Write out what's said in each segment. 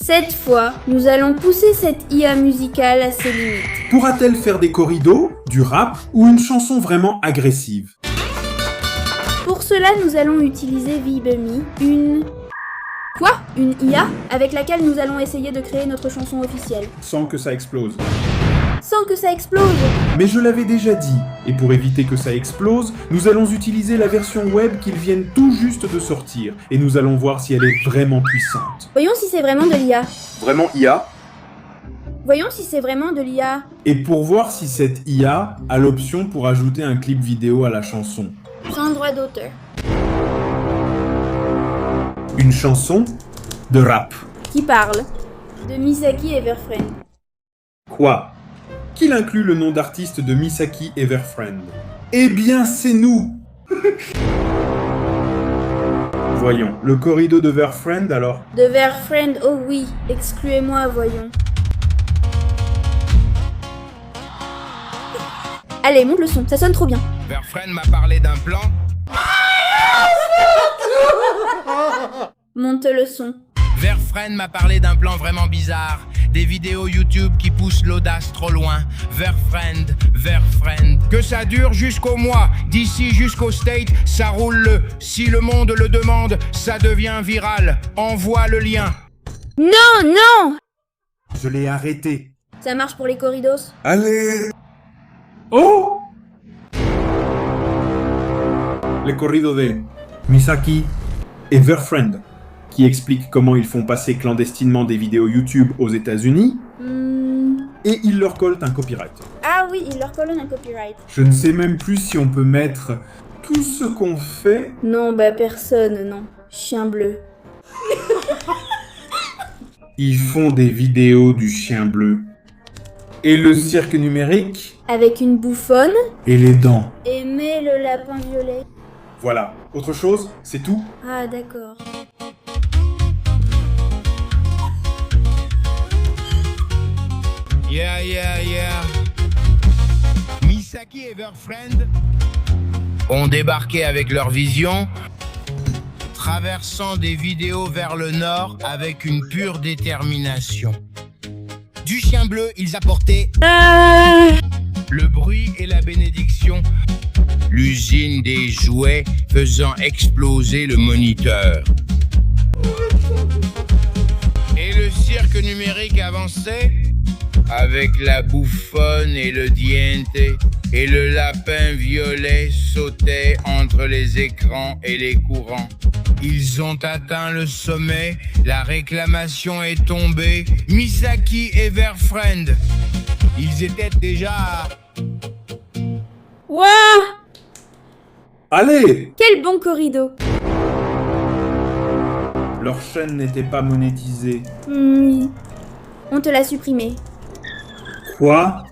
Cette fois, nous allons pousser cette IA musicale à ses limites. Pourra-t-elle faire des corridos, du rap ou une chanson vraiment agressive? Pour cela, nous allons utiliser Vibemi, une IA avec laquelle nous allons essayer de créer notre chanson officielle. Sans que ça explose. Sans que ça explose! Mais je l'avais déjà dit, et pour éviter que ça explose, nous allons utiliser la version web qu'ils viennent tout juste de sortir, et nous allons voir si elle est vraiment puissante. Voyons si c'est vraiment de l'IA. Vraiment IA? Voyons si c'est vraiment de l'IA. Et pour voir si cette IA a l'option pour ajouter un clip vidéo à la chanson. Sans droit d'auteur. Une chanson de rap. Qui parle de Misaki Everfriend. Quoi? Qu'il inclut le nom d'artiste de Misaki Everfriend? Eh bien, c'est nous! Voyons, le corrido de Everfriend alors? De Everfriend, oh oui, excluez-moi, voyons. Allez, monte le son, ça sonne trop bien. Everfriend m'a parlé d'un plan. Monte le son. Everfriend m'a parlé d'un plan vraiment bizarre. Des vidéos YouTube qui poussent l'audace trop loin. Everfriend. Que ça dure jusqu'au mois. D'ici jusqu'au state, ça roule. Si le monde le demande, ça devient viral. Envoie le lien. Non! Je l'ai arrêté. Ça marche pour les corridos. Allez! Oh! Le corrido de Misaki Everfriend, qui explique comment ils font passer clandestinement des vidéos YouTube aux États-Unis et ils leur collent un copyright. Ah oui, il leur colonne un copyright. Je ne sais même plus si on peut mettre tout ce qu'on fait. Non, bah personne, non. Chien bleu. Ils font des vidéos du chien bleu. Et le cirque numérique. Avec une bouffonne. Et les dents. Et met le lapin violet. Voilà. Autre chose? C'est tout? Ah d'accord. Yeah. Misaki et Everfriend ont débarqué avec leur vision, traversant des vidéos vers le nord avec une pure détermination. Du chien bleu, ils apportaient le bruit et la bénédiction. L'usine des jouets faisant exploser le moniteur. Et le cirque numérique avançait avec la bouffonne et le diente, et le lapin violet sautait entre les écrans et les courants. Ils ont atteint le sommet, la réclamation est tombée. Misaki et Everfriend, ils étaient déjà... Wouah! Allez! Quel bon corrido! Leur chaîne n'était pas monétisée. On te l'a supprimé. Quoi?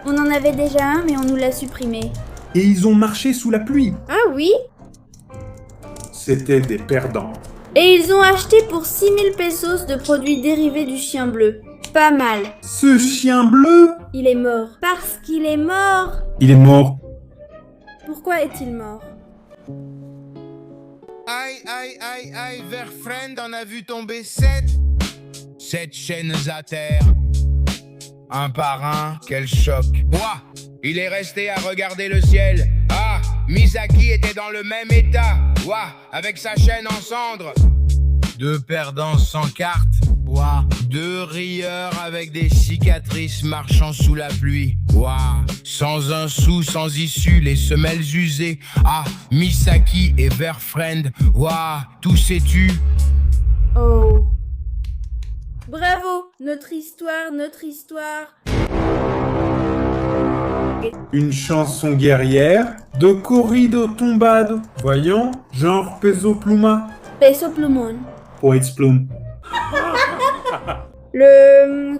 On en avait déjà un, mais on nous l'a supprimé. Et ils ont marché sous la pluie. Ah oui? C'était des perdants. Et ils ont acheté pour 6000 pesos de produits dérivés du chien bleu. Pas mal. Ce chien bleu? Il est mort. Parce qu'il est mort. Il est mort. Pourquoi est-il mort? Aïe, Everfriend en a vu tomber 7 chaînes à terre. Un par un, quel choc. Ouah, il est resté à regarder le ciel. Ah, Misaki était dans le même état. Ouah, avec sa chaîne en cendres. 2 perdants sans carte. Ouah, 2 rieurs avec des cicatrices marchant sous la pluie. Ouah, sans un sou, sans issue, les semelles usées. Ah, Misaki et Everfriend. Ouah, tout s'est tu. Oh. Bravo, notre histoire. Une chanson guerrière de corrido tumbado. Voyons, genre peso pluma. Peso plumón. Poets plume.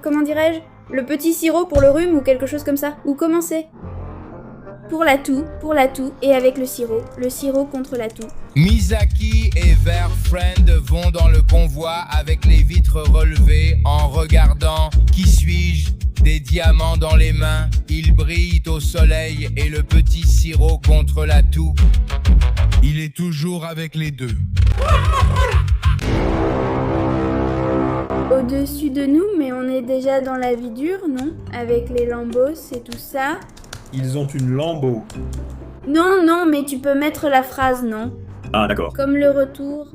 Comment dirais-je? Le petit sirop pour le rhume ou quelque chose comme ça. Ou comment c'est? Pour la toux, et avec le sirop contre la toux. Misaki et Everfriend vont dans le convoi avec les vitres relevées en regardant qui suis-je? Des diamants dans les mains, ils brillent au soleil et le petit sirop contre la toux. Il est toujours avec les deux. Au-dessus de nous, mais on est déjà dans la vie dure, non? Avec les lambeaux et tout ça. Ils ont une lambeau. Non, non, mais tu peux mettre la phrase, non? Ah, d'accord. Comme le retour.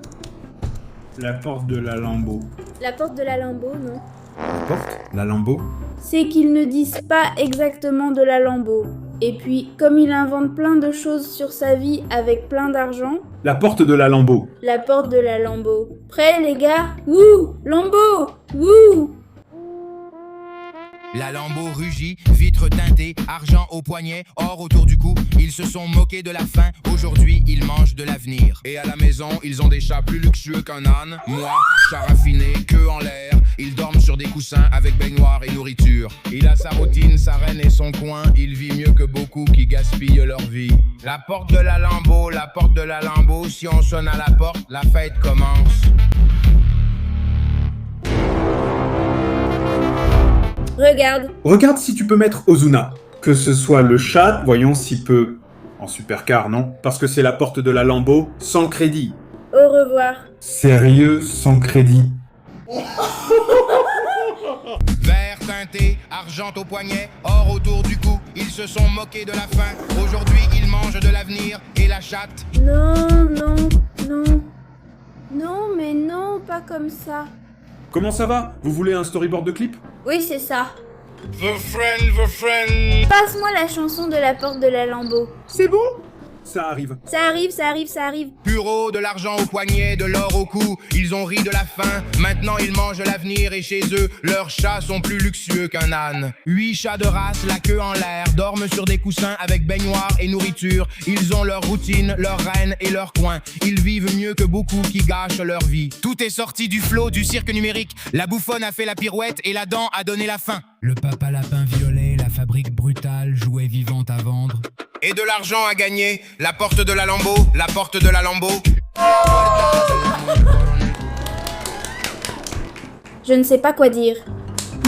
La porte de la lambeau. La porte de la lambeau, non? La porte? La lambeau? C'est qu'ils ne disent pas exactement de la lambeau. Et puis, comme il invente plein de choses sur sa vie avec plein d'argent, La porte de la lambeau. la porte de la lambeau. Prêts, les gars? Wouh! Lambeau! Wouh! La lambeau rugit, vitre teintée, argent au poignet, or autour du cou. Ils se sont moqués de la faim, aujourd'hui ils mangent de l'avenir. Et à la maison, ils ont des chats plus luxueux qu'un âne. Moi, chat raffiné, queue en l'air. Ils dorment sur des coussins avec baignoire et nourriture. Il a sa routine, sa reine et son coin. Il vit mieux que beaucoup qui gaspillent leur vie. La porte de la lambeau, la porte de la lambeau. Si on sonne à la porte, la fête commence. Regarde. Regarde si tu peux mettre Ozuna. Que ce soit le chat, voyons s'il peut... En supercar, non? Parce que c'est la porte de la lambeau, sans crédit. Au revoir. Sérieux, sans crédit. Vert teinté, argent au poignet, or autour du cou. Ils se sont moqués de la faim. Aujourd'hui, ils mangent de l'avenir et la chatte. Non, non, non. Non, mais non, pas comme ça. Comment ça va? Vous voulez un storyboard de clip? Oui, c'est ça. The friend. Passe-moi la chanson de la porte de la lambeau. C'est bon? Ça arrive. Ça arrive, ça arrive, ça arrive. Bureau, de l'argent au poignet, de l'or au cou. Ils ont ri de la faim, maintenant ils mangent l'avenir et chez eux, leurs chats sont plus luxueux qu'un âne. 8 chats de race, la queue en l'air, dorment sur des coussins avec baignoire et nourriture. Ils ont leur routine, leur reine et leur coin. Ils vivent mieux que beaucoup qui gâchent leur vie. Tout est sorti du flot du cirque numérique. La bouffonne a fait la pirouette et la dent a donné la faim. Le papa lapin violet, la fabrique brutale, jouet vivante à vendre. Et de l'argent à gagner, la porte de la lambeau, la porte de la lambeau. Je ne sais pas quoi dire.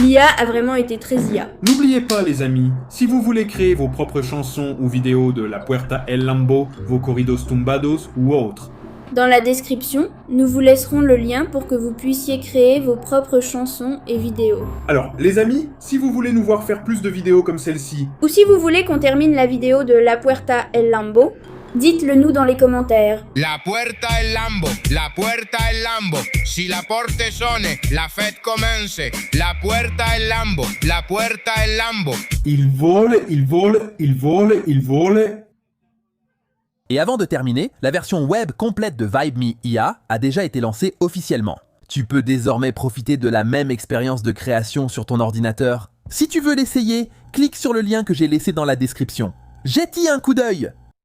L'IA a vraiment été très IA. N'oubliez pas les amis, si vous voulez créer vos propres chansons ou vidéos de La Puerta El Lambo, vos corridos tumbados ou autres, Dans la description, nous vous laisserons le lien pour que vous puissiez créer vos propres chansons et vidéos. alors, les amis, si vous voulez nous voir faire plus de vidéos comme celle-ci, Ou si vous voulez qu'on termine la vidéo de La Puerta El Lambo, dites-le nous dans les commentaires. La puerta el lambo, la puerta el lambo. Si la porte sonne, la fête commence. La puerta el lambo, la puerta el lambo. il vole, il vole, il vole, il vole... Et avant de terminer, la version web complète de VibeMe IA a déjà été lancée officiellement. Tu peux désormais profiter de la même expérience de création sur ton ordinateur. Si tu veux l'essayer, clique sur le lien que j'ai laissé dans la description. Jette-y un coup d'œil!